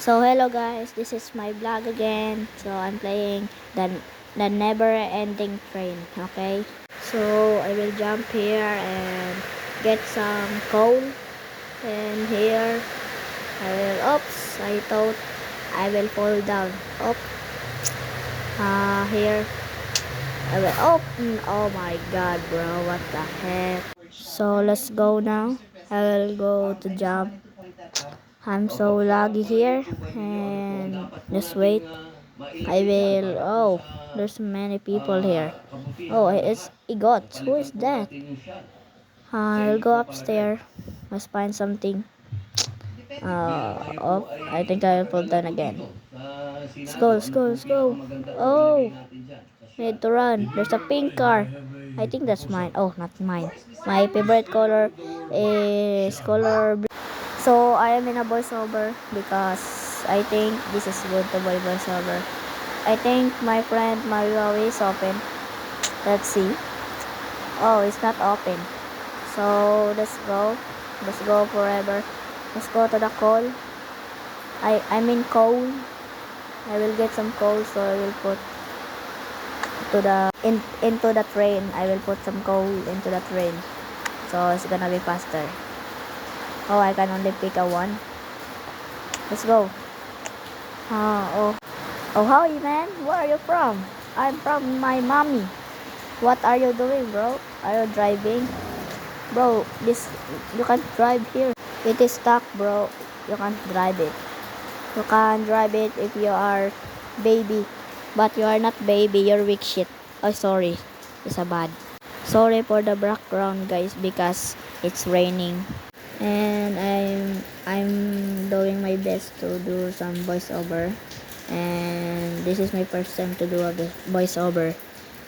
So hello guys, this is my vlog again. So I'm playing the never ending train, okay? So I will jump here and get some coal, and here I will, oops, I thought I will fall down. Up, here I will, oh my god bro, what the heck. So let's go now. I will go to jump. I'm so laggy here, and just wait. I will. Oh, there's many people here. Oh, it's Igot. Who is that? I'll go upstairs. Let's find something. Oh, I think I'll fall down again. Let's go, let's go, let's go. Oh, need to run. There's a pink car. I think that's mine. Oh, not mine. My favorite color is color blue. So I am in a voiceover because I think this is good to buy voiceover. I think my friend Mario is open. Let's see. Oh, it's not open. So let's go. Let's go forever. Let's go to the coal. I mean coal. I will get some coal, so I will put to the into the train. I will put some coal into the train. So it's gonna be faster. Oh, I can only pick a one. Let's go. Oh. Oh, hi man. Where are you from? I'm from my mommy. What are you doing, bro? Are you driving? Bro, this you can't drive here. It is stuck, bro. You can't drive it. You can drive it if you are baby. But you are not baby, you're weak shit. Oh, sorry. It's a bad. Sorry for the background, guys, because it's raining. And I'm doing my best to do some voiceover. And this is my first time to do a voiceover.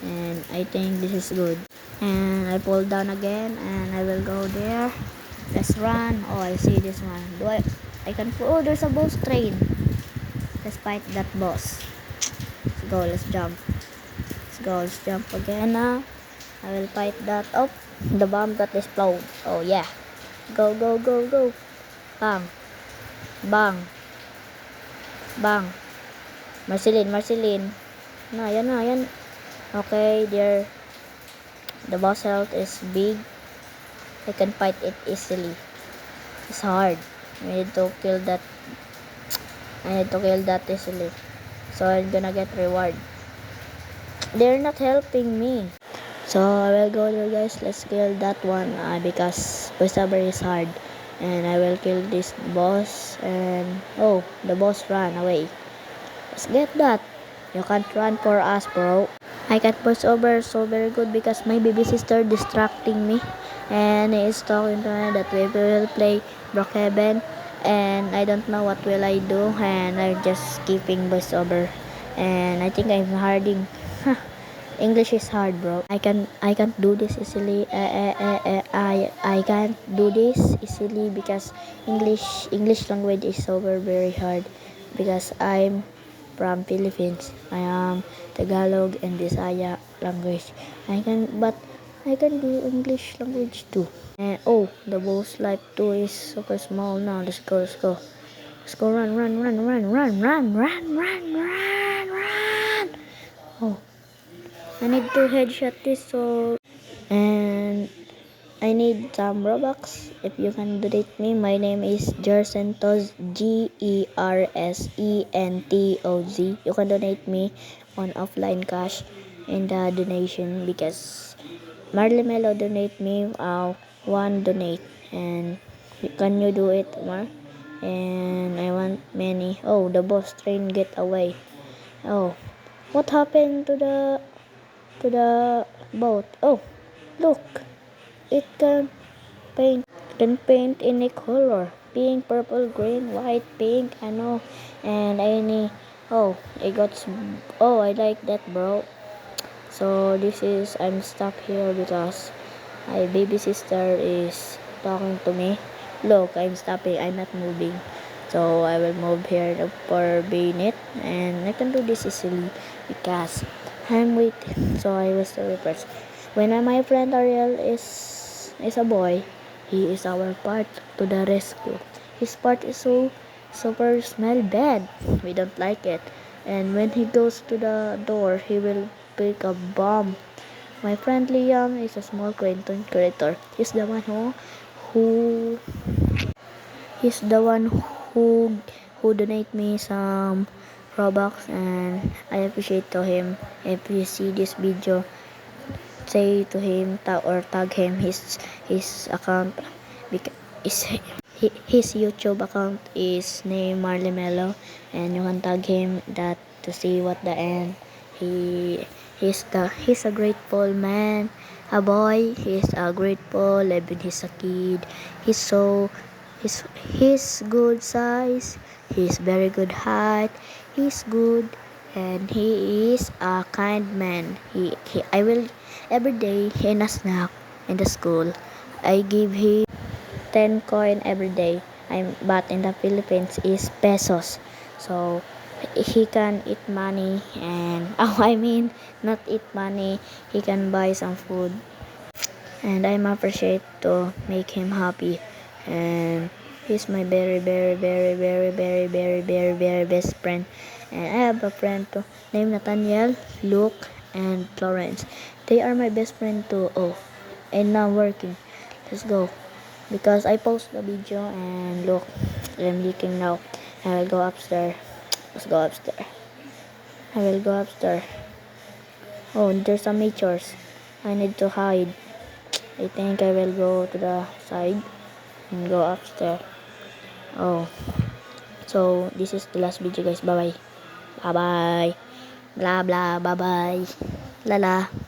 And I think this is good. And I fall down again, and I will go there. Let's run. Oh, I see this one. I can, oh, there's a boss train. Let's fight that boss. Let's go, let's jump. Let's go, let's jump again now. I will fight that. Oh, the bomb that explode. Oh yeah. Go, go, go, go. Bang. Bang. Bang. Marceline. Na, yan na, yan. Okay, there. The boss health is big. I can fight it easily. It's hard. I need to kill that. Easily. So I'm gonna get reward. They're not helping me. So I will go there, guys. Let's kill that one because voiceover is hard. And I will kill this boss. And oh, the boss ran away. Let's get that. You can't run for us, bro. I got voiceover so very good because my baby sister distracting me, and he is talking to me that we will play Brookhaven, and I don't know what will I do, and I'm just skipping voiceover, and I think I'm harding. English is hard, bro. I can't do this easily. I can't do this easily because English language is so very hard because I'm from Philippines. I am Tagalog and Bisaya language. I can do English language too. And oh, the boss life too is super small now. Let's go, let's go. Let's go, run. Oh, I need to headshot this, so and I need some Robux. If you can donate me, my name is Gersentoz, GERSENTOZ. You can donate me on offline cash in the donation because Marley Mello donate me one donate, and can you do it more? And I want many. Oh, the boss train get away. Oh, what happened to the boat? Oh, look, it can paint any color, pink, purple, green, white, pink, I know, and any. Oh, I like that, bro. So this is, I'm stuck here because my baby sister is talking to me. Look, I'm stopping, I'm not moving. So I will move here for bayonet, and I can do this easily because I'm waiting. So I was the first. When my friend Ariel is a boy, he is our part to the rescue. His part is so super smell bad. We don't like it. And when he goes to the door, he will pick a bomb. My friend Liam is a small content creator. Who he's the one who donate me some Robux, and I appreciate to him. If you see this video, say to him or tag him his account, because his YouTube account is named Marley Mello, and you can tag him that to see what the end. He's a grateful man, a boy. He's a grateful, even he's a kid. He's so he's good size. He's very good height. He's good, and he is a kind man. I will every day in a snack in the school. I give him 10 coin every day. But in the Philippines is pesos. So he can eat money, and I mean not eat money. He can buy some food, and I'm appreciate to make him happy. And he's my very very very very very very very very best friend. And I have a friend too named Nathaniel, Luke, and Florence. They are my best friend too. Oh, and now working. Let's go. Because I post the video, and look, I'm leaking now. I will go upstairs. Let's go upstairs. I will go upstairs. Oh, there's some meteors. I need to hide. I think I will go to the side and go upstairs. Oh, so this is the last video, guys. Bye bye. Bye bye. Blah blah. Bye bye. La la.